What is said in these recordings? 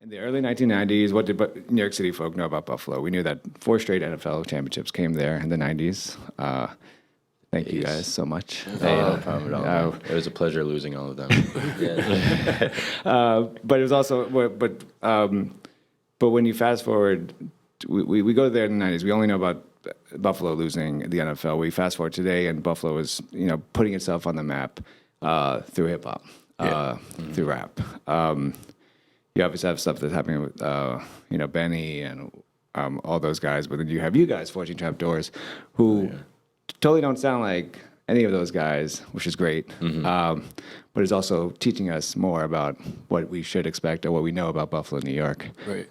In the early 1990s, what did New York City folk know about Buffalo? We knew that 4 straight NFL championships came there in the 90s. Thank you guys so much. Hey, no problem at all. It was a pleasure losing all of them. Yeah. But it was also, but when you fast forward, we go there in the 90s. We only know about Buffalo losing the NFL. We fast forward today, and Buffalo is, putting itself on the map through hip hop, through rap. You obviously have stuff that's happening with, Benny and all those guys, but then you have you guys, 14 Trapdoors, who totally don't sound like any of those guys, which is great. But it's also teaching us more about what we should expect or what we know about Buffalo, New York. Right.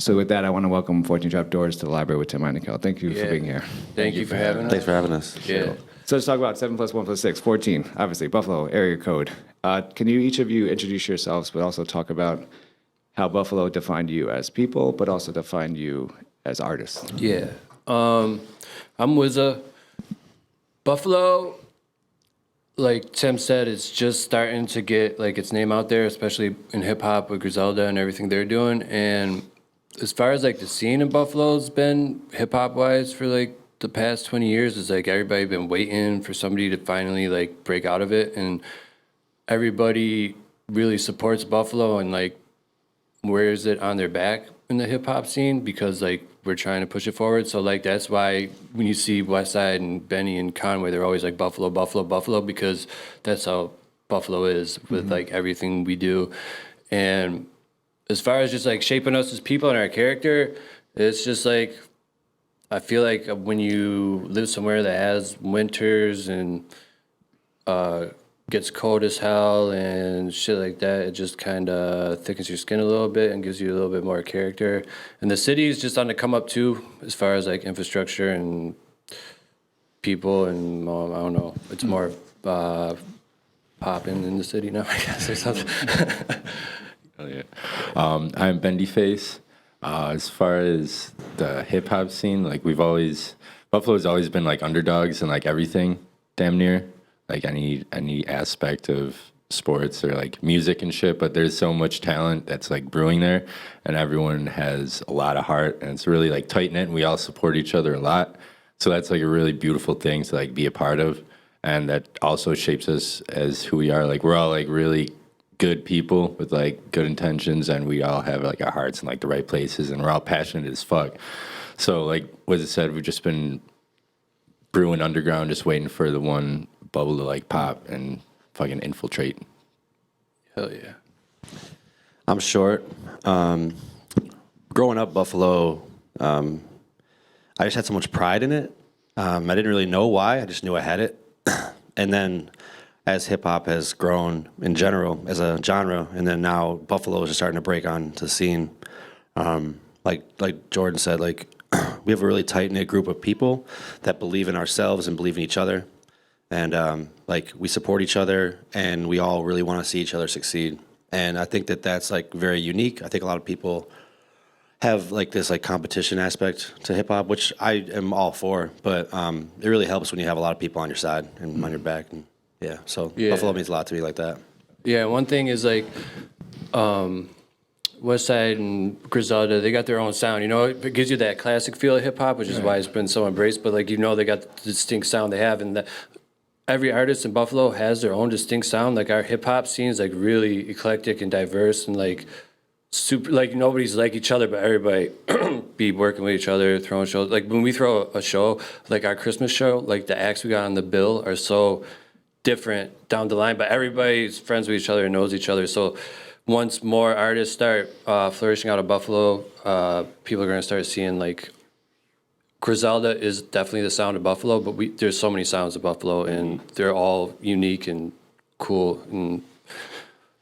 So with that, I want to welcome 14 Trapdoors to the library with Tim Heineckel. Thank you for being here. Thank you for having us. Thanks for having us. Yeah. So let's talk about 7 + 1 + 6, 14, obviously, Buffalo, area code. Can you, each of you, introduce yourselves, but also talk about how Buffalo defined you as people, but also defined you as artists? Yeah. I'm Wizza. Buffalo, like Tim said, it's just starting to get like its name out there, especially in hip hop with Griselda and everything they're doing. And as far as like the scene in Buffalo's been hip hop wise for like the past 20 years, it's like everybody been waiting for somebody to finally like break out of it, and everybody really supports Buffalo and like wears it on their back in the hip hop scene because like we're trying to push it forward. So like that's why when you see Westside and Benny and Conway, they're always like Buffalo, Buffalo, Buffalo, because that's how Buffalo is with like everything we do. And as far as just like shaping us as people and our character, it's just like I feel like when you live somewhere that has winters and gets cold as hell and shit like that, it just kind of thickens your skin a little bit and gives you a little bit more character. And the city is just on the come up too, as far as like infrastructure and people, and I don't know, it's more popping in the city now, I guess, or something. Oh, yeah. I'm Bendyface. As far as the hip hop scene, like Buffalo's always been like underdogs in like everything, damn near. Like any aspect of sports or like music and shit, but there's so much talent that's like brewing there, and everyone has a lot of heart, and it's really like tight knit, and we all support each other a lot. So that's like a really beautiful thing to like be a part of, and that also shapes us as who we are. Like we're all like really good people with like good intentions, and we all have like our hearts in like the right places, and we're all passionate as fuck. So like what it said, we've just been brewing underground, just waiting for the one bubble to like pop and fucking infiltrate. Hell yeah. I'm short. Growing up Buffalo, I just had so much pride in it. I didn't really know why. I just knew I had it. And then as hip hop has grown in general as a genre, and then now Buffalo is just starting to break onto the scene. Like Jordan said, like we have a really tight knit group of people that believe in ourselves and believe in each other. And like we support each other, and we all really want to see each other succeed. And I think that that's like very unique. I think a lot of people have like this like competition aspect to hip hop, which I am all for. But it really helps when you have a lot of people on your side and on your back. And so Buffalo means a lot to me like that. Yeah, one thing is like Westside and Griselda, they got their own sound. It gives you that classic feel of hip hop, which is why it's been so embraced. But like they got the distinct sound they have, and every artist in Buffalo has their own distinct sound. Like our hip hop scene is like really eclectic and diverse, and like super, like nobody's like each other, but everybody be working with each other, throwing shows. Like when we throw a show, like our Christmas show, like the acts we got on the bill are so different down the line, but everybody's friends with each other and knows each other. So once more artists start flourishing out of Buffalo, people are going to start seeing like Griselda is definitely the sound of Buffalo, but there's so many sounds of Buffalo, and they're all unique and cool. And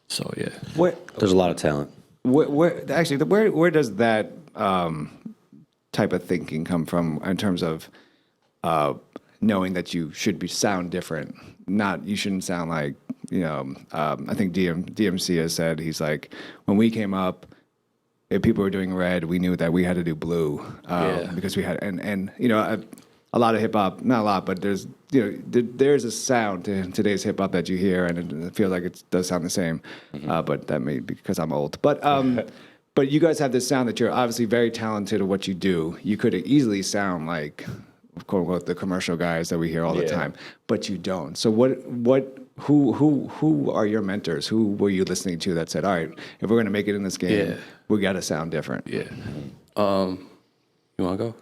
so, yeah. There's a lot of talent. Where does that type of thinking come from in terms of knowing that you should sound different? You shouldn't sound like, I think DMC has said, he's like, when we came up, if people were doing red, we knew that we had to do blue because we had, and a lot of hip hop, not a lot, but there's there's a sound to today's hip hop that you hear, and it feels like it does sound the same. But that may be because I'm old. But But you guys have this sound that you're obviously very talented at what you do. You could easily sound like, quote unquote, the commercial guys that we hear all the time, but you don't. So who are your mentors? Who were you listening to that said, all right, if we're going to make it in this game, we got to sound different? Yeah. You want to go?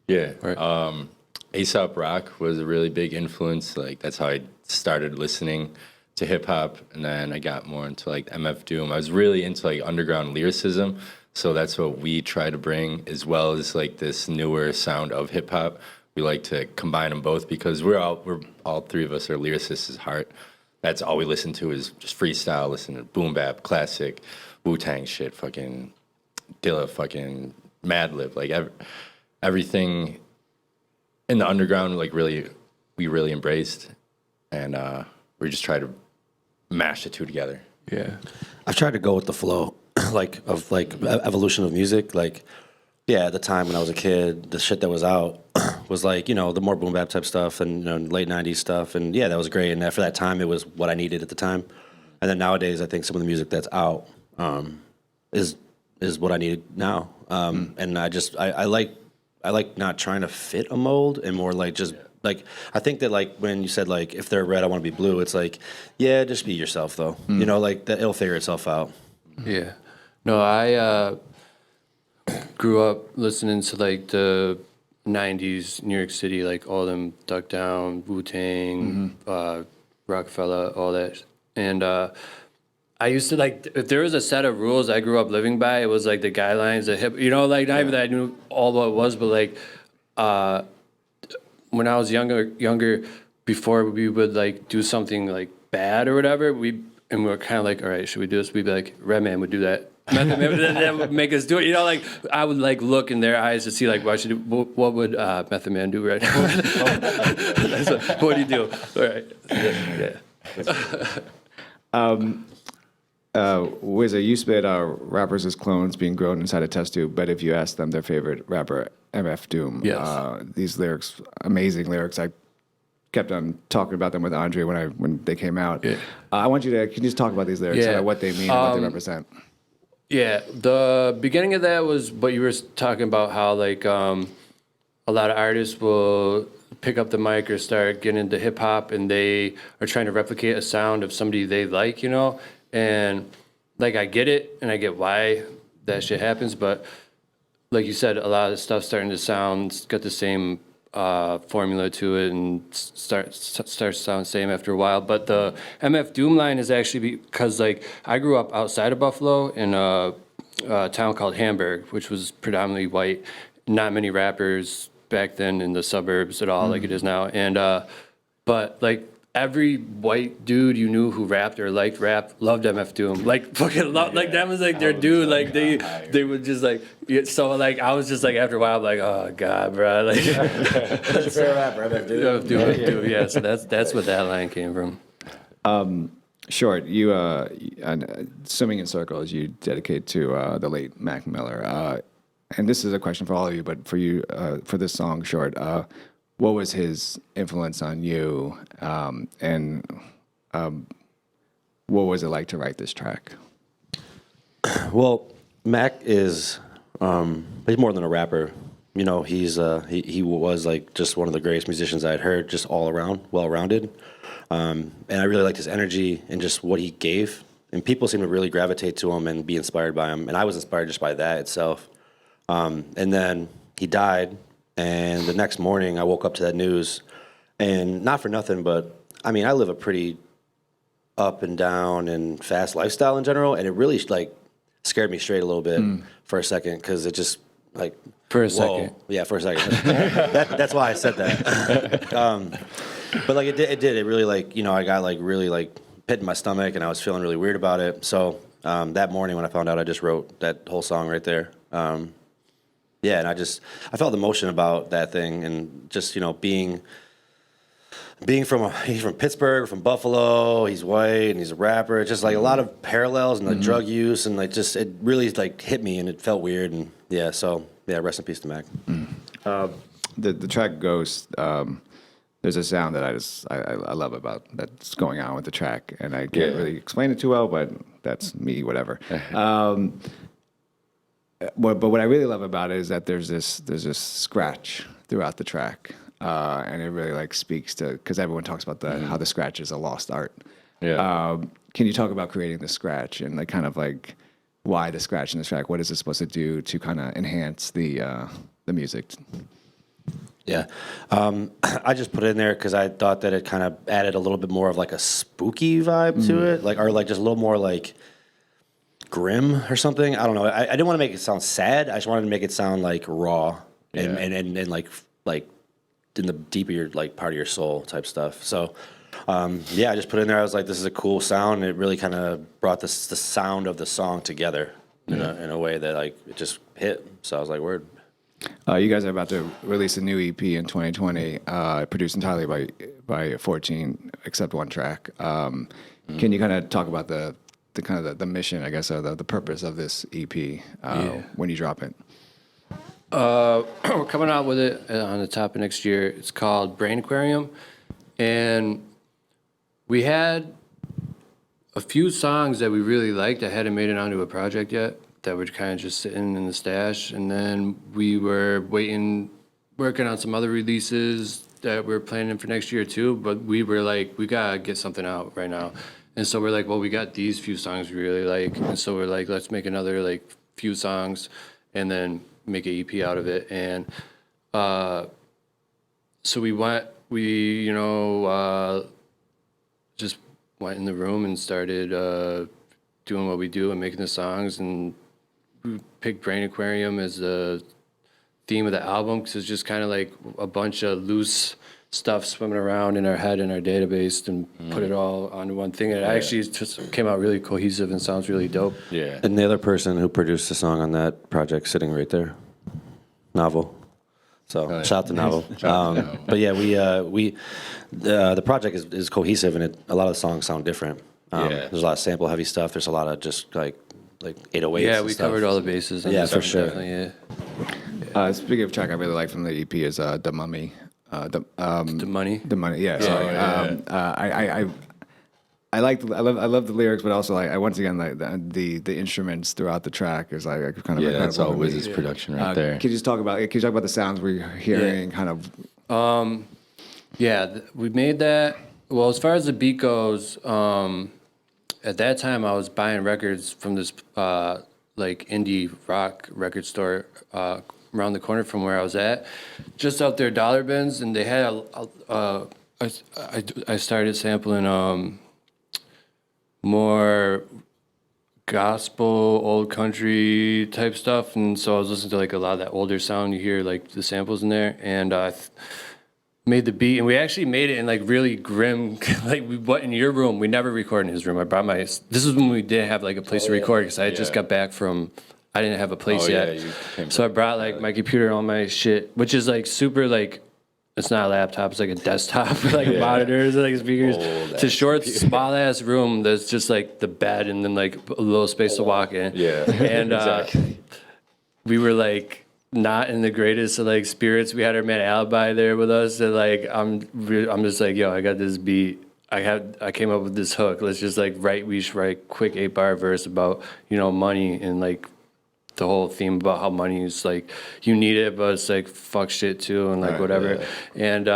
Yeah. Right. Aesop Rock was a really big influence. Like that's how I started listening to hip hop, and then I got more into like MF Doom. I was really into like underground lyricism, so that's what we try to bring, as well as like this newer sound of hip hop. We like to combine them both because we're all three of us are lyricists at heart. That's all we listen to is just freestyle. Listen to boom bap, classic, Wu-Tang shit, fucking Dilla, fucking Madlib, like everything in the underground. Like we really embraced, and we just try to mash the two together. Yeah. I've tried to go with the flow, of evolution of music. Like, yeah, at the time when I was a kid, the shit that was out was like, the more boom bap type stuff and late '90s stuff, and yeah, that was great. And for that time, it was what I needed at the time. And then nowadays, I think some of the music that's out is what I need now. And I like not trying to fit a mold and more like just. Like, I think that, like, when you said, like, if they're red, I want to be blue, it's like, yeah, just be yourself, though. Like, it'll figure itself out. Yeah. No, I grew up listening to, like, the 90s New York City, like, all them Duck Down, Wu-Tang, Rockefeller, all that. And I used to, like, if there was a set of rules I grew up living by, it was, like, the guidelines, the hip, like, not even that I knew all what it was, but, like, when I was younger, before we would like do something like bad or whatever, we were kind of like, all right, should we do this? We'd be like, Redman would do that. That would make us do it. Like I would like look in their eyes to see like what would Method Man do right now? What do you do? All right, yeah. Wizard, you spit rappers as clones being grown inside a test tube, but if you ask them their favorite rapper, MF Doom, Yes. These lyrics, amazing lyrics. I kept on talking about them with Andre when they came out. Yeah. I want you to, can you just talk about these lyrics, what they mean and what they represent? Yeah, the beginning of that was what you were talking about, how like a lot of artists will pick up the mic or start getting into hip hop and they are trying to replicate a sound of somebody they like, and like I get it and I get why that shit happens, but like you said, a lot of the stuff starting to sound got the same formula to it and starts to sound the same after a while. But the MF Doom line is actually because like I grew up outside of Buffalo in a town called Hamburg, which was predominantly white. Not many rappers back then in the suburbs at all, like it is now. And but like every white dude you knew who rapped or liked rap loved MF Doom. Like fucking like that was like their dude. Like they would just like so like I was just like after a while I'm like, oh god, bro. Like What's your favorite rapper? MF Doom. Yeah, so that's what that line came from. Short, you Swimming in Circles you dedicate to the late Mac Miller. And this is a question for all of you, but for you, for this song, Short, what was his influence on you, and what was it like to write this track? Well, Mac is he's more than a rapper. He was like just one of the greatest musicians I'd heard, just all around, well-rounded. And I really liked his energy and just what he gave. And people seem to really gravitate to him and be inspired by him. And I was inspired just by that itself. And then he died. And the next morning, I woke up to that news, and not for nothing, but I mean, I live a pretty up and down and fast lifestyle in general, and it really like scared me straight a little bit for a second because it just like for a second, yeah, for a second. That's why I said that. But like it did. It really like I got like really like pit in my stomach, and I was feeling really weird about it. So that morning when I found out, I just wrote that whole song right there. Yeah, and I felt emotion about that thing, and just being he's from Pittsburgh, from Buffalo, he's white, and he's a rapper. It's just like a lot of parallels and like drug use, and like just it really like hit me, and it felt weird, and yeah, so yeah, rest in peace to Mac. The track Ghost. There's a sound that I love about that's going on with the track, and I can't really explain it too well, but that's me, whatever. but what I really love about it is that there's this scratch throughout the track, and it really like speaks to, because everyone talks about how the scratch is a lost art. Yeah. Can you talk about creating the scratch and like kind of like why the scratch in the track? What is it supposed to do to kind of enhance the music? Yeah. I just put it in there because I thought that it kind of added a little bit more of like a spooky vibe to it, like, or like just a little more like grim or something. I don't know. I didn't want to make it sound sad. I just wanted to make it sound like raw and like in the deeper your like part of your soul type stuff. So yeah, I just put it in there. I was like, this is a cool sound. It really kind of brought the sound of the song together in a way that like it just hit. So I was like, word. You guys are about to release a new EP in 2020, produced entirely by 14, except one track. Can you kind of talk about the kind of the mission, I guess, or the purpose of this EP when you drop it? We're coming out with it on the top of next year. It's called Brain Aquarium, and we had a few songs that we really liked that hadn't made it onto a project yet, that were kind of just sitting in the stash. And then we were working on some other releases that we're planning for next year too. But we were like, we gotta get something out right now. And so we're like, well, we got these few songs we really like. And so we're like, let's make another like few songs and then make an EP out of it. And so we just went in the room and started doing what we do and making the songs. And we picked Brain Aquarium as the theme of the album because it's just kind of like a bunch of loose stuff swimming around in our head and our database, and put it all onto one thing. And it actually just came out really cohesive and sounds really dope. Yeah. And the other person who produced the song on that project sitting right there, Novel. So shout out to Novel. But yeah, the project is cohesive, and a lot of the songs sound different. There's a lot of sample heavy stuff. There's a lot of just like 808s. Yeah, and we stuff. covered all the bases. Yeah, for sure. Definitely, yeah. Speaking of track I really like from the EP is The Mummy. The money. The Money, yeah. Sorry. I love the lyrics, but also like once again like the instruments throughout the track is like kind of That's incredible all to me. Wiz's production right there. Can you just talk about the sounds we're hearing? Kind of. We made that. Well, as far as the beat goes, at that time I was buying records from this like indie rock record store around the corner from where I was at, just out there, dollar bins, and they had I started sampling more gospel, old country type stuff, and so I was listening to like a lot of that older sound. You hear like the samples in there, and made the beat, and we actually made it in like really grim. Like we went in your room. We never recorded in his room. I brought my. This is when we didn't have like a place to record because I had just got back from. I didn't have a place yet, so I brought like my computer and all my shit, which is like super like. It's not a laptop. It's like a desktop with like monitors and like speakers. It's a short, small ass room that's just like the bed and then like a little space to walk in. Yeah, and exactly. We were like not in the greatest of like spirits. We had our man Alibi there with us, and like I'm just like, yo, I got this beat. I came up with this hook. Let's just like we should write quick 8-bar verse about money and like. The whole theme about how money is like you need it, but it's like fuck shit too and like whatever. Yeah. And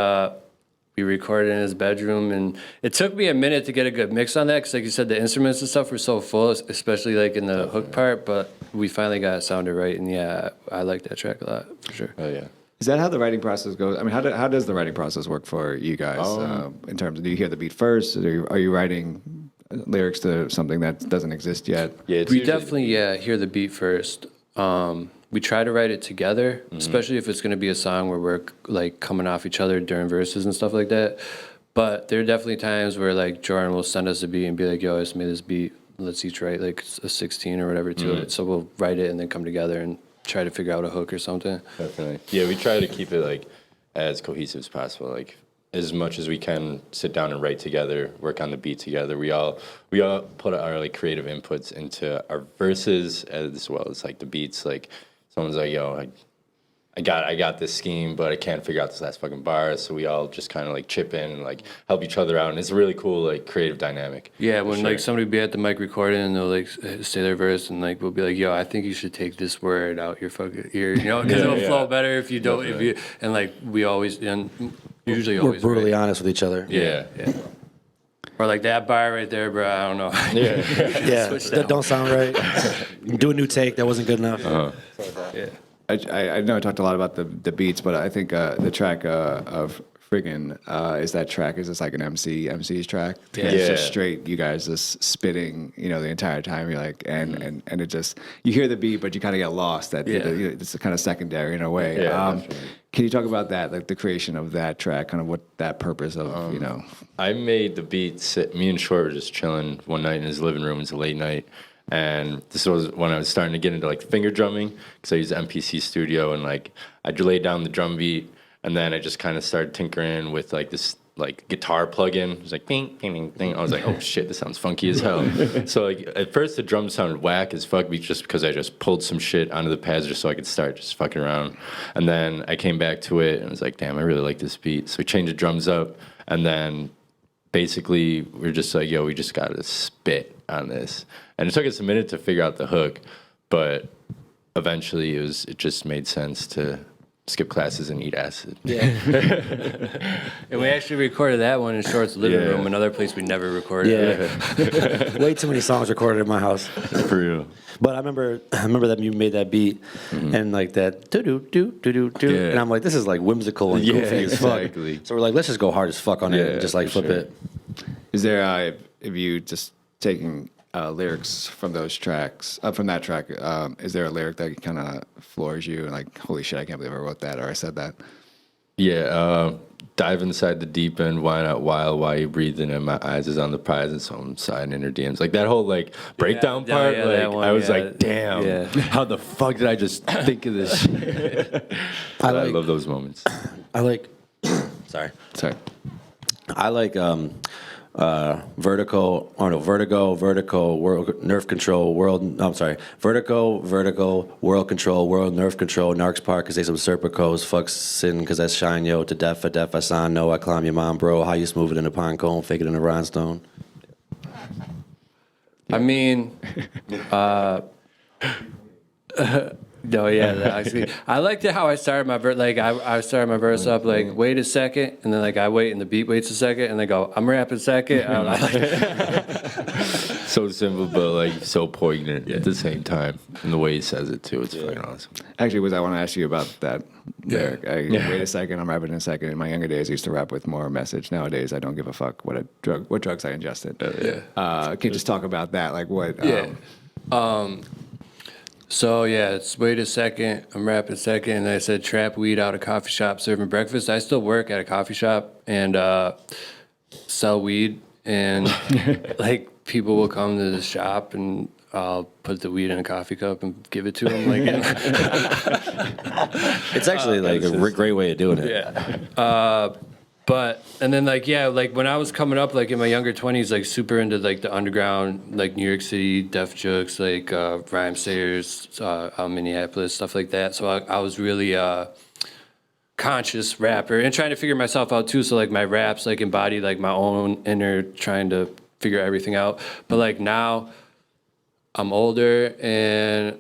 we recorded in his bedroom, and it took me a minute to get a good mix on that because, like you said, the instruments and stuff were so full, especially like in the hook part. But we finally got it sounded right, and yeah, I like that track a lot for sure. Oh yeah. Is that how the writing process goes? I mean, how does the writing process work for you guys in terms of do you hear the beat first? Or are you writing lyrics to something that doesn't exist yet? Yeah, we definitely hear the beat first. We try to write it together, especially if it's going to be a song where we're like coming off each other during verses and stuff like that. But there are definitely times where like Jordan will send us a beat and be like, "Yo, I just made this beat. Let's each write like a 16 or whatever to it." So we'll write it and then come together and try to figure out a hook or something. Definitely. Yeah, we try to keep it like as cohesive as possible. Like as much as we can sit down and write together, work on the beat together. We all put our like creative inputs into our verses as well as like the beats. Like someone's like, yo, I got this scheme, but I can't figure out this last fucking bar. So we all just kind of like chip in and like help each other out, and it's a really cool like creative dynamic. Yeah, when like somebody be at the mic recording and they'll like say their verse and like we'll be like, yo, I think you should take this word out your fucking ear, you know, because it'll flow better if you don't. Definitely. If you and like we always and usually We're always brutally honest with each other. Yeah. Or like that bar right there, bro. I don't know. Yeah, that don't sound right. Do a new take. That wasn't good enough. Yeah. I know I talked a lot about the beats, but I think the track of Friggin' is that track is just like an MC's track. Yeah. It's just straight, you guys just spitting, you know, the entire time. You're like, and it just, you hear the beat, but you kind of get lost. It's kind of secondary in a way. Yeah, can you talk about that, like the creation of that track, kind of what that purpose of, you know? I made the beats. Me and Short were just chilling one night in his living room. It was a late night. And this was when I was starting to get into like finger drumming because I used MPC Studio, and like I laid down the drum beat, and then I just kind of started tinkering with like this like guitar plug-in. It was like ding, ding, ding, ding. I was like, oh shit, this sounds funky as hell. So like at first the drums sounded whack as fuck, just because I just pulled some shit onto the pads just so I could start just fucking around. And then I came back to it and was like, damn, I really like this beat. So we changed the drums up, and then basically we're just like, yo, we just gotta spit on this. And it took us a minute to figure out the hook, but eventually it just made sense to skip classes and eat acid. Yeah. And we actually recorded that one in Short's living room, another place we never recorded. Yeah. Way too many songs recorded in my house. For real. But I remember that you made that beat and like that do do do do do do, and I'm like, this is like whimsical and goofy as fuck. Exactly. So we're like, let's just go hard as fuck on it and just like flip it. Is there, if you just taking lyrics from those tracks, from that track, is there a lyric that kind of floors you and like, holy shit, I can't believe I wrote that or I said that? Yeah, dive inside the deep end, why not wild, why you breathing in my eyes is on the prize and so I'm sliding in her DMs. Like that whole like breakdown part, like one, I was like, damn, how the fuck did I just think of this shit? I love those moments. I like, sorry. I like vertigo, world nerve control, vertigo, world control, world nerve control, narcs park, cause they some serpicos, fuck sin, cause that's shine, yo, to death, I sign, no, I climb your mom, bro, how you smooth it in a pine cone, fake it in a rhinestone. I mean, no, actually, I liked it how I started my verse. Like I started my verse up like, wait a second, and then like I wait, and the beat waits a second, and they go, I'm rapping second. I don't know. So simple, but like so poignant at the same time, and the way he says it too, it's fucking awesome. Actually, I want to ask you about that lyric. Wait a second, I'm rapping in a second. In my younger days, I used to rap with more message. Nowadays, I don't give a fuck what drugs I ingested. Can you just talk about that? Like what? So yeah, it's wait a second, I'm rapping second, and I said trap weed out of coffee shop serving breakfast. I still work at a coffee shop and sell weed, and like people will come to the shop and I'll put the weed in a coffee cup and give it to them. Like, it's actually like a great way of doing it. Yeah. But, and then like, yeah, like when I was coming up, like in my younger 20s, like super into like the underground, like New York City, Def Jux, like Rhyme Sayers, Minneapolis, stuff like that. So I was really conscious rapper and trying to figure myself out too. So like my raps like embody like my own inner trying to figure everything out. But like now I'm older and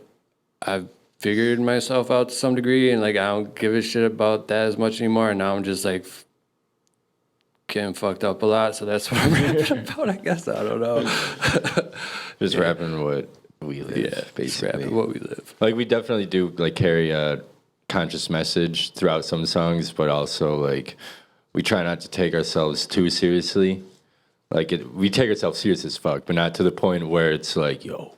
I've figured myself out to some degree, and like I don't give a shit about that as much anymore. And now I'm just like getting fucked up a lot, so that's what I'm rapping about, I guess. I don't know. Just rapping what we live, basically. Rapping what we live. Like we definitely do like carry a conscious message throughout some songs, but also like we try not to take ourselves too seriously. Like we take ourselves serious as fuck, but not to the point where it's like, yo.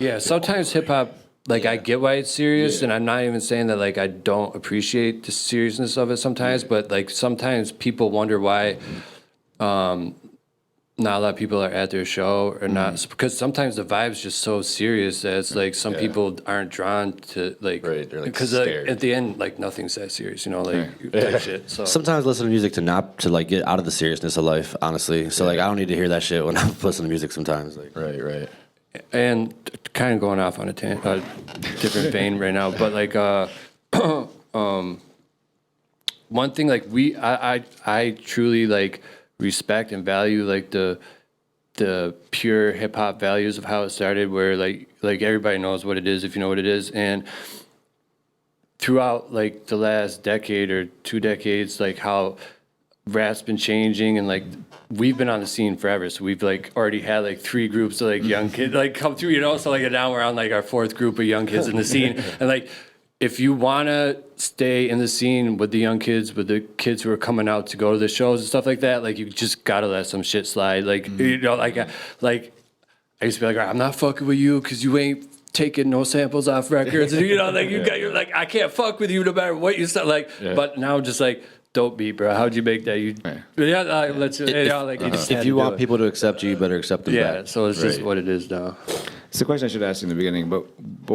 Yeah, sometimes hip hop, like I get why it's serious, and I'm not even saying that like I don't appreciate the seriousness of it sometimes, but like sometimes people wonder why not a lot of people are at their show or not, because sometimes the vibe's just so serious that it's like some people aren't drawn to like, because at the end like nothing's that serious, you know, like type shit. So sometimes listen to music to like get out of the seriousness of life, honestly. So like I don't need to hear that shit when I'm listening to music sometimes. Like Right. And kind of going off on a different vein right now, but like one thing like I truly like respect and value like the pure hip hop values of how it started, where like everybody knows what it is if you know what it is, and throughout like the last decade or 2 decades, like how rap's been changing, and like we've been on the scene forever, so we've like already had like 3 groups of like young kids like come through, you know, so like now we're on like our 4th group of young kids in the scene, and like if you want to stay in the scene with the young kids, with the kids who are coming out to go to the shows and stuff like that, like you just gotta let some shit slide, like you know, like I used to be like, all right, I'm not fucking with you because you ain't taking no samples off records, and you know, like you're like, I can't fuck with you no matter what you say, like, but now just like, dope beat, bro. How'd you make that? Let's. If you want people to accept you, you better accept them back. So it's just what it is now. It's a question I should ask you in the beginning, but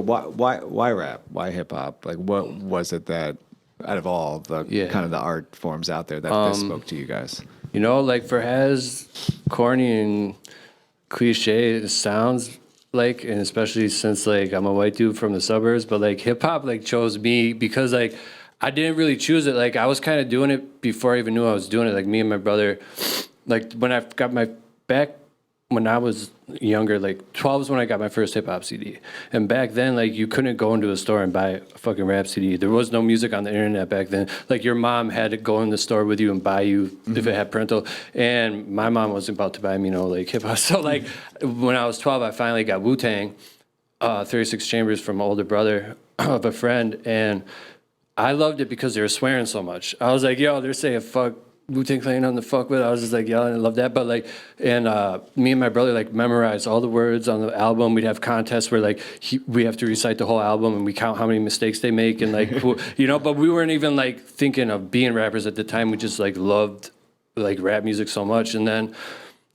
why rap? Why hip hop? Like, what was it that, out of all the kind of the art forms out there, that this spoke to you guys? You know, like for as corny and cliche it sounds like, and especially since like I'm a white dude from the suburbs, but like hip hop like chose me because like I didn't really choose it. Like I was kind of doing it before I even knew I was doing it. Like me and my brother, like when I got my back when I was younger, like 12 is when I got my first hip hop CD. And back then, like you couldn't go into a store and buy a fucking rap CD. There was no music on the internet back then. Like your mom had to go in the store with you and buy you if it had parental. And my mom wasn't about to buy me no like hip hop. So like when I was 12, I finally got Wu-Tang, 36 Chambers from my older brother of a friend, and I loved it because they were swearing so much. I was like, yo, they're saying fuck Wu-Tang Clan on the fuck with. I was just like, yeah, I love that. But like, and me and my brother like memorized all the words on the album. We'd have contests where like we have to recite the whole album and we count how many mistakes they make and like, you know, but we weren't even like thinking of being rappers at the time. We just like loved like rap music so much. And then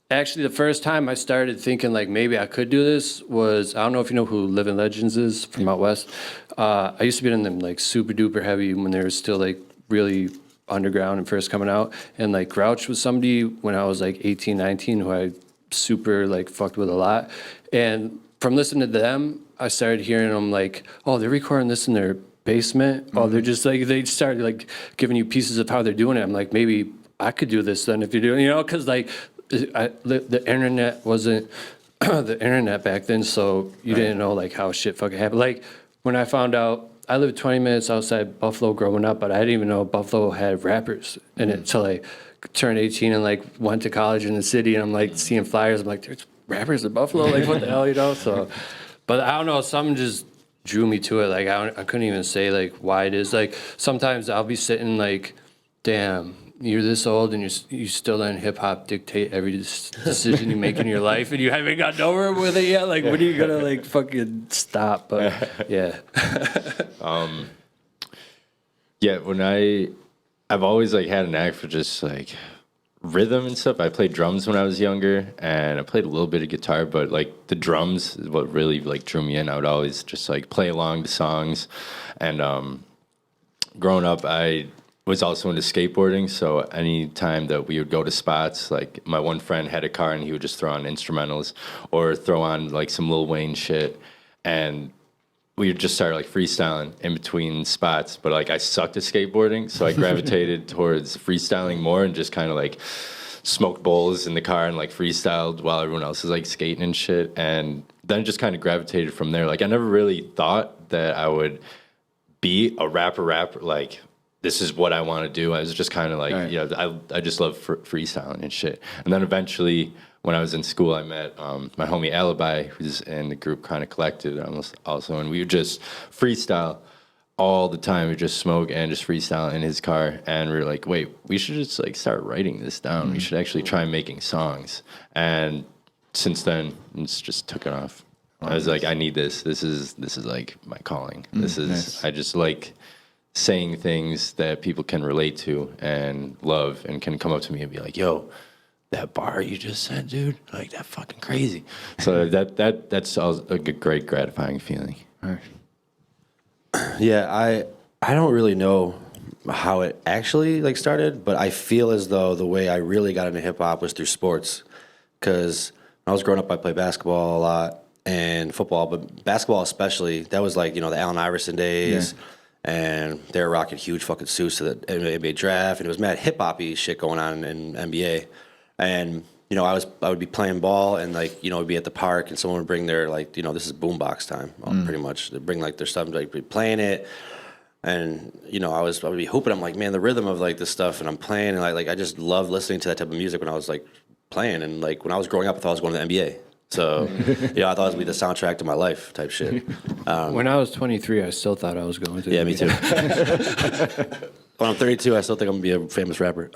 actually the first time I started thinking like maybe I could do this was, I don't know if you know who Living Legends is from out west. I used to be in them like super duper heavy when they were still like really underground and first coming out. And like Grouch was somebody when I was like 18, 19 who I super like fucked with a lot. And from listening to them, I started hearing them like, oh, they're recording this in their basement. Oh, they're just like, they started like giving you pieces of how they're doing it. I'm like, maybe I could do this then if you're doing, you know, because like the internet wasn't the internet back then, so you didn't know like how shit fucking happened. Like when I found out, I lived 20 minutes outside Buffalo growing up, but I didn't even know Buffalo had rappers in it until I turned 18 and like went to college in the city, and I'm like seeing flyers. I'm like, there's rappers in Buffalo? Like what the hell, you know? So, but I don't know, something just drew me to it. Like I couldn't even say like why it is. Like sometimes I'll be sitting like, damn, you're this old and you still letting hip hop dictate every decision you make in your life, and you haven't got nowhere with it yet. Like, when are you gonna like fucking stop? But yeah. Yeah, when I've always like had an knack for just like rhythm and stuff. I played drums when I was younger, and I played a little bit of guitar, but like the drums is what really like drew me in. I would always just like play along to songs, and growing up, I was also into skateboarding, so anytime that we would go to spots, like my one friend had a car and he would just throw on instrumentals or throw on like some Lil Wayne shit, and we would just start like freestyling in between spots. But like I sucked at skateboarding, so I gravitated towards freestyling more and just kind of like smoked bowls in the car and like freestyled while everyone else is like skating and shit. And then just kind of gravitated from there. Like I never really thought that I would be a rapper like this is what I want to do. I was just kind of like, you know, I just love freestyling and shit. And then eventually, when I was in school, I met my homie Alibi, who's in the group kind of Collected also, and we would just freestyle all the time. We just smoke and just freestyle in his car, and we were like, wait, we should just like start writing this down. We should actually try making songs. And since then, it's just took it off. I was like, I need this. This is like my calling. This is nice. I just like saying things that people can relate to and love and can come up to me and be like, yo, that bar you just said, dude, like that fucking crazy. So that's a great gratifying feeling. All right. Yeah, I don't really know how it actually like started, but I feel as though the way I really got into hip hop was through sports. Because when I was growing up, I played basketball a lot and football, but basketball especially. That was like, you know, the Allen Iverson days. Yeah. and they were rocking huge fucking suits to the NBA draft, and it was mad hip hoppy shit going on in NBA, and you know I would be playing ball, and like you know we'd be at the park, and someone would bring their like you know this is boombox time, pretty much. They'd bring like their stuff, like be playing it. And you know, I would be hooping. I'm like, man, the rhythm of like this stuff, and I'm playing, and like I just loved listening to that type of music when I was like playing. And like when I was growing up, I thought I was going to the NBA. So, you know, I thought it would be the soundtrack to my life type shit. When I was 23, I still thought I was going to. Yeah, me too. When I'm 32, I still think I'm gonna be a famous rapper.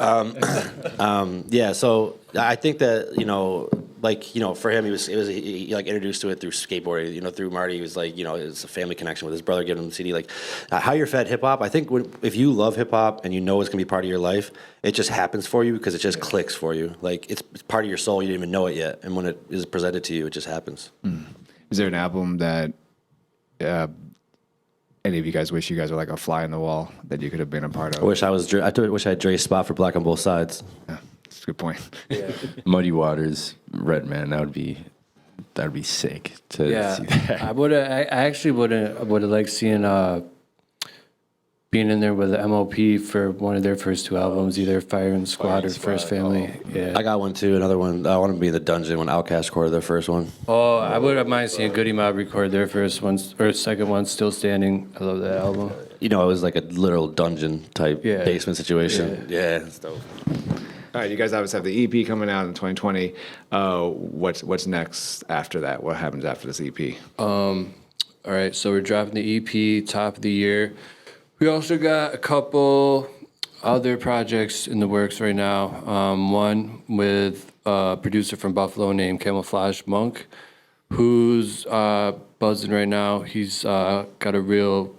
Yeah, so I think that you know, like you know, for him, he like introduced to it through skateboarding. You know, through Marty, he was like, you know, it's a family connection with his brother giving him the CD. Like, how you're fed hip hop. I think if you love hip hop and you know it's gonna be part of your life, it just happens for you because it just clicks for you. Like it's part of your soul. You didn't even know it yet, and when it is presented to you, it just happens. Is there an album that any of you guys wish you guys were like a fly in the wall that you could have been a part of? I wish I had Dre's spot for Black on Both Sides. Yeah, that's a good point. Muddy Waters, Redman. That'd be sick to see that. I actually would have liked seeing being in there with the MOP for one of their first two albums, either Firing Squad or First Family. Yeah. I got one too. Another one. I want to be in the dungeon when Outkast recorded their first one. Oh, I wouldn't mind seeing Goody Mob record their first one or second one, Still Standing. I love that album. You know, it was like a literal dungeon type basement situation. Yeah, it's dope. All right, you guys obviously have the EP coming out in 2020. What's next after that? What happens after this EP? All right, so we're dropping the EP top of the year. We also got a couple other projects in the works right now. One with a producer from Buffalo named Camouflage Monk, who's buzzing right now. He's got a real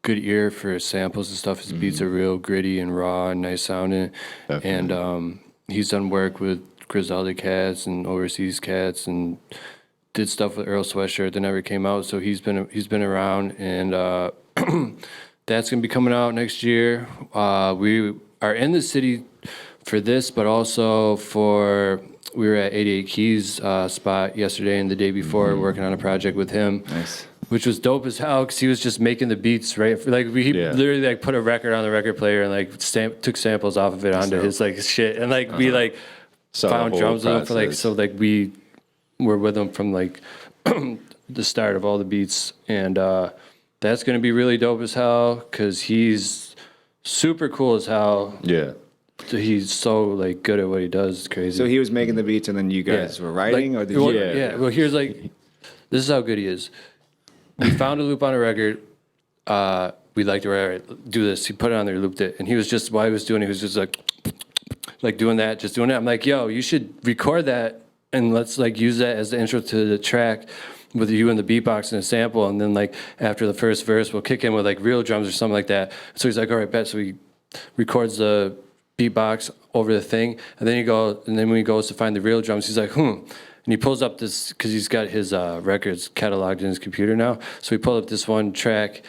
good ear for samples and stuff. His beats are real gritty and raw and nice sounding. Definitely. And he's done work with Griselda cats and overseas cats and did stuff with Earl Sweatshirt that never came out. So he's been around, and that's gonna be coming out next year. We are in the city for this, but also we were at 88 Keys spot yesterday and the day before working on a project with him. Nice. Which was dope as hell because he was just making the beats, right? Like he literally like put a record on the record player and like took samples off of it onto his like shit, and like we like found drums with him for like, so like we were with him from like the start of all the beats, and that's gonna be really dope as hell because he's super cool as hell. Yeah. He's so like good at what he does. It's crazy. So he was making the beats, and then you guys were writing, like, or did you? Yeah. Well, here's like, this is how good he is. We found a loop on a record. We'd like to do this. He put it on there, looped it, and he was just while he was doing it, he was just like doing that, just doing that. I'm like, yo, you should record that and let's like use that as the intro to the track with you and the beatbox and a sample, and then like after the first verse, we'll kick in with like real drums or something like that. So he's like, all right, bet. So he records the beatbox over the thing, and then when he goes to find the real drums, he's like, and he pulls up this, because he's got his records cataloged in his computer now. So he pulled up this one track,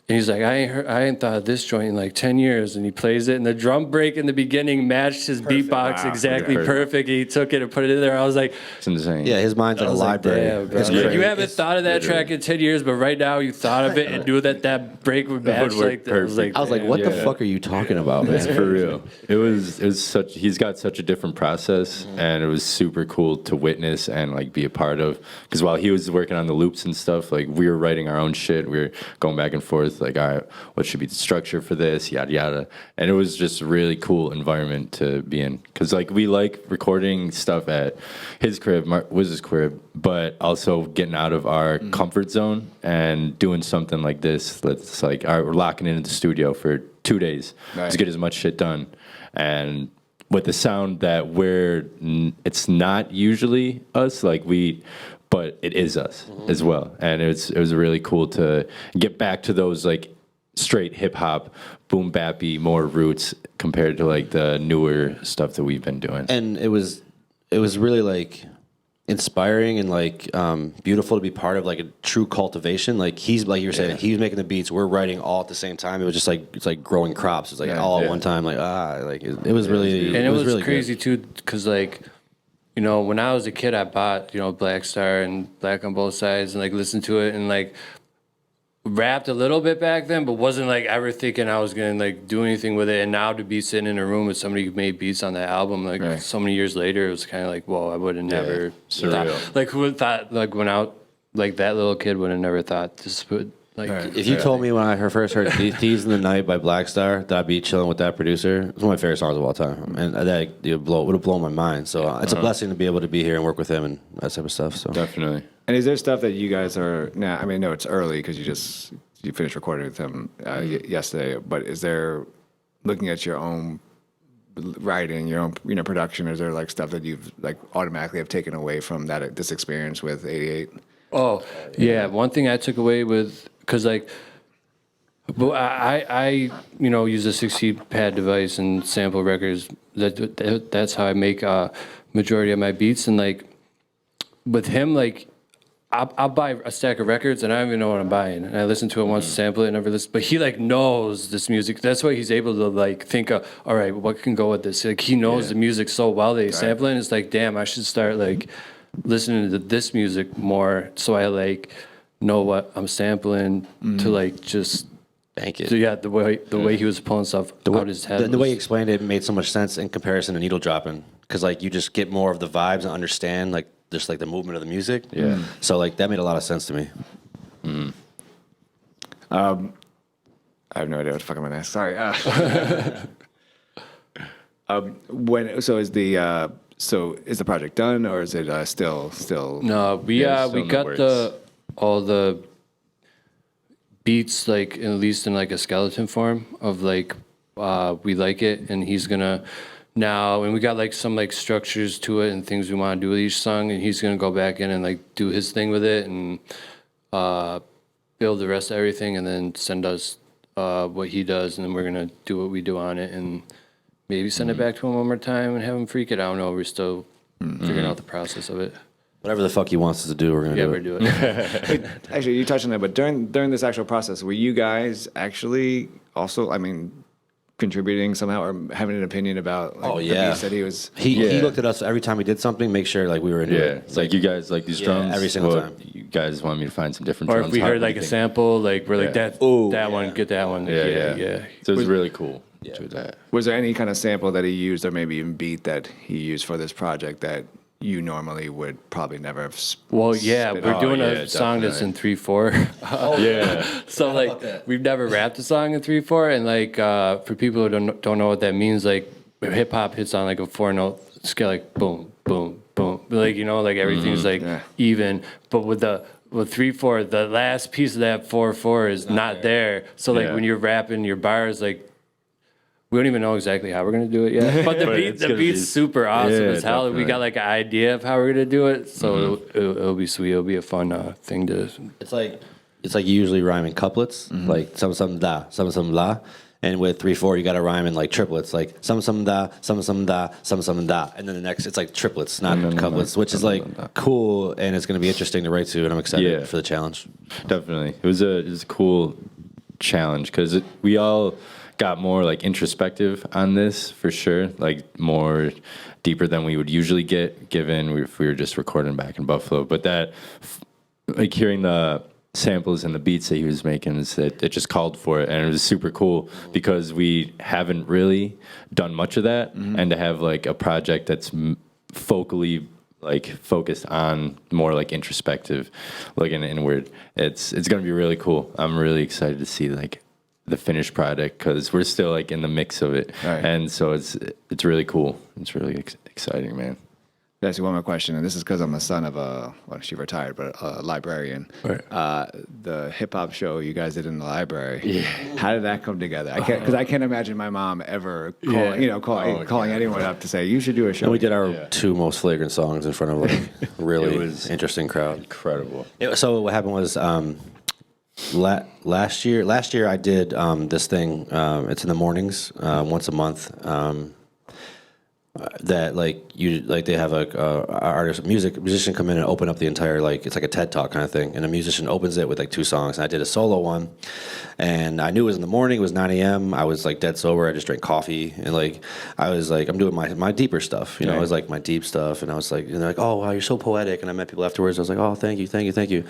and he's like, I ain't thought of this joint in like 10 years. And he plays it, and the drum break in the beginning matched his beatbox exactly perfect. He took it and put it in there. I was like, it's insane. Yeah, his mind's like a library. Like, damn, you haven't thought of that track in 10 years, but right now you thought of it and knew that break would match like that. I was like, what the fuck are you talking about, man? For real. It was such. He's got such a different process, and it was super cool to witness and like be a part of. Because while he was working on the loops and stuff, like we were writing our own shit. We were going back and forth, like, all right, what should be the structure for this, yada yada. And it was just a really cool environment to be in. Because like we like recording stuff at his crib, Wiz's crib, but also getting out of our comfort zone and doing something like this. Let's like, all right, we're locking into the studio for 2 days to get as much shit done. And with the sound that it's not usually us, like but it is us as well. And it was really cool to get back to those like straight hip hop, boom bappy, more roots compared to like the newer stuff that we've been doing. And it was really like inspiring and like beautiful to be part of like a true cultivation. Like he's like you were saying, he was making the beats, we're writing all at the same time. It was just like it's like growing crops. It's like all at one time. Like it was really and it was really crazy too because like, you know, when I was a kid, I bought, you know, Blackstar and Black on Both Sides and like listened to it, and like rapped a little bit back then, but wasn't like ever thinking I was gonna like do anything with it. And now to be sitting in a room with somebody who made beats on that album, like Right. so many years later, it was kind of like, whoa, I would have never surreal. thought, like who would thought like when out like that little kid would have never thought this would like. Right. If you told me when I first heard Thieves in the Night by Blackstar that I'd be chilling with that producer, it's one of my favorite songs of all time. And that would have blown my mind. So it's a blessing to be able to be here and work with him and that type of stuff. So Definitely. And is there stuff that you guys are now? I mean, no, it's early because you finished recording with him yesterday. But is there, looking at your own writing, your own production, is there like stuff that you've like automatically have taken away from this experience with 88? Oh, yeah. One thing I took away with, because like, but I use a 16 pad device and sample records. That's how I make majority of my beats. And like, with him, like, I'll buy a stack of records and I don't even know what I'm buying. And I listen to it once, sample it, and never listen. But he like knows this music. That's why he's able to like think of, all right, what can go with this? Like he knows the music so well that he's sampling. It's like, damn, I should start like listening to this music more, so I like know what I'm sampling to like just. thank you. So yeah, the way he was pulling stuff out his head. The way he explained it made so much sense in comparison to needle dropping, because like you just get more of the vibes and understand like just like the movement of the music. Yeah. So like that made a lot of sense to me. I have no idea what the fuck I'm gonna ask. Sorry. Is the project done or is it still? No, we Yeah, still in the got works. all the beats like at least in like a skeleton form of like we like it, and he's gonna now, and we got like some like structures to it and things we want to do with each song, and he's gonna go back in and like do his thing with it and build the rest of everything, and then send us what he does, and then we're gonna do what we do on it, and maybe send it back to him one more time and have him freak it. I don't know. We're still figuring out the process of it. Whatever the fuck he wants us to do, we're gonna Yeah, do we're it. doing it. Actually, you touched on that, but during this actual process, were you guys actually also, I mean, contributing somehow or having an opinion about like, Oh, the yeah. beats that he was? He looked at us every time we did something, make sure like we were into Yeah, it. it's like you guys like these Yeah, drums. every single Well, time. You guys want me to find some different Or drums. if we How heard do like you a think? sample, like we're like that one, get that one. Yeah. So it's really cool. Yeah. To that. Was there any kind of sample that he used or maybe even beat that he used for this project that you normally would probably never have? Well, yeah, spit we're out? doing yeah, a song that's in definitely. 3/4. Yeah. So like we've never rapped a song in 3/4, and like for people who don't know what that means, like hip hop hits on like a 4-note scale, like boom, boom, boom, like like everything's like even, but with 3/4, the last piece of that 4/4 is not there. So like Yeah. when you're rapping your bars, like we don't even know exactly how we're gonna do it yet. But the it's gonna beat's be- super awesome Yeah, as hell. We definitely. got like an idea of how we're gonna do it, so it'll be sweet. It'll be a fun thing to. It's like you usually rhyme in couplets, like some da, some la. And with 3/4, you got to rhyme in like triplets, like some da, some da, some da, and then the next it's like triplets, not couplets, which is like cool, and it's going to be interesting to write to, and I'm excited for the challenge. Definitely. It was a cool challenge because we all got more like introspective on this for sure, like more deeper than we would usually get given if we were just recording back in Buffalo. But that, like hearing the samples and the beats that he was making, it just called for it, and it was super cool because we haven't really done much of that, and to have like a project that's focally like focused on more like introspective, looking inward, it's gonna be really cool. I'm really excited to see like the finished product because we're still like in the mix of it, Right. and so it's really cool. It's really exciting, man. That's one more question, and this is because I'm the son of she retired, but a librarian. Right. The hip hop show you guys did in the library. How did that come together? Because I can't imagine my mom ever calling anyone up to say you should do a show. And we did our two most flagrant songs in front of like really It was interesting crowd. Incredible. So what happened was last year I did this thing. It's in the mornings, once a month. That they have a musician come in and open up the entire it's like a TED Talk kind of thing, and a musician opens it with like two songs. And I did a solo one, and I knew it was in the morning. It was 9 a.m. I was like dead sober. I just drank coffee, and like I was like I'm doing my deeper stuff. It was like my deep stuff, and I was like, and they're like, oh wow, you're so poetic. And I met people afterwards. I was like, oh thank you.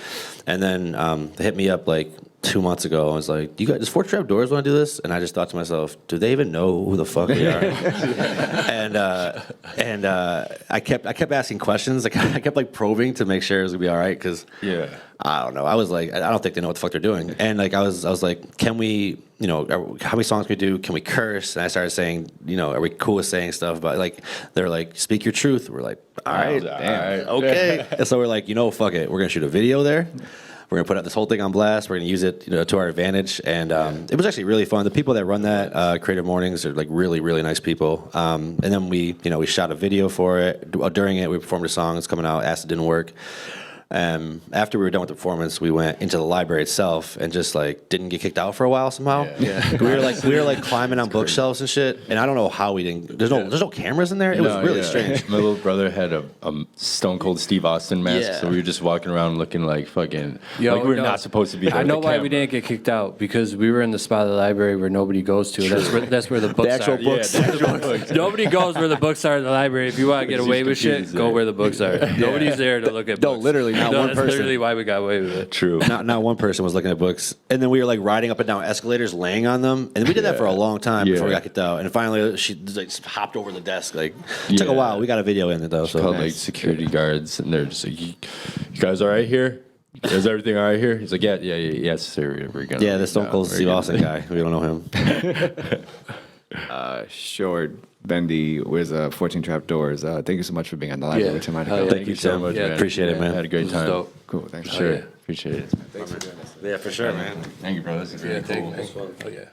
And then they hit me up like 2 months ago. I was like, "You guys, does Trapdoors want to do this?" And I just thought to myself, "Do they even know who the fuck we are?" and I kept asking questions. Like I kept like probing to make sure it was gonna be all right because I don't know. I was like, I don't think they know what the fuck they're doing. And like I was like, can we, how many songs can we do? Can we curse? And I started saying, are we cool with saying stuff? But like they're like, speak your truth. We're like, all right, damn, okay. And so we're like, fuck it. We're gonna shoot a video there. We're gonna put out this whole thing on blast. We're gonna use it, to our advantage, and it was actually really fun. The people that run that Creative Mornings are like really, really nice people. And then we shot a video for it. During it, we performed a song. It's coming out. Acid didn't work. After we were done with the performance, we went into the library itself and just like didn't get kicked out for a while somehow. Yeah. we were like climbing on bookshelves and shit, and I don't know how we didn't. There's no cameras in there. It was really strange. My little brother had a Stone Cold Steve Austin mask, so we were just walking around looking like fucking like we were not supposed to be there. I know with the why camera. we didn't get kicked out because we were in the spot of the library where nobody goes to. That's where the books The actual are. books. Yeah, the actual books. Nobody goes where the books are in the library. If you want to get away with shit, go where the books are. Nobody's there to look at books. No, literally not one that's person. literally why we got away with it. True. Not one person was looking at books, and then we were like riding up and down escalators, laying on them, and we did that for a long time before we got kicked out. And finally, she like hopped over the desk. Like it took a while. We got a video in it though. So Called like security guards, and they're just like, "You guys all right here? Is everything all right here?" He's like, yes, sir. We're gonna. yeah, the Stone Cold Steve Austin guy. We don't know him. Short, Bendy with 14 Trapdoors. Thank you so much for being on the live Yeah. with Tim. Hell yeah. Thank you so much, man. Appreciate it, man. Had a great This is time. dope. Cool. Thanks. Sure. yeah. Appreciate it. Thanks for doing this. Yeah, for sure, man. Thank you, bro. This is really cool. Oh yeah.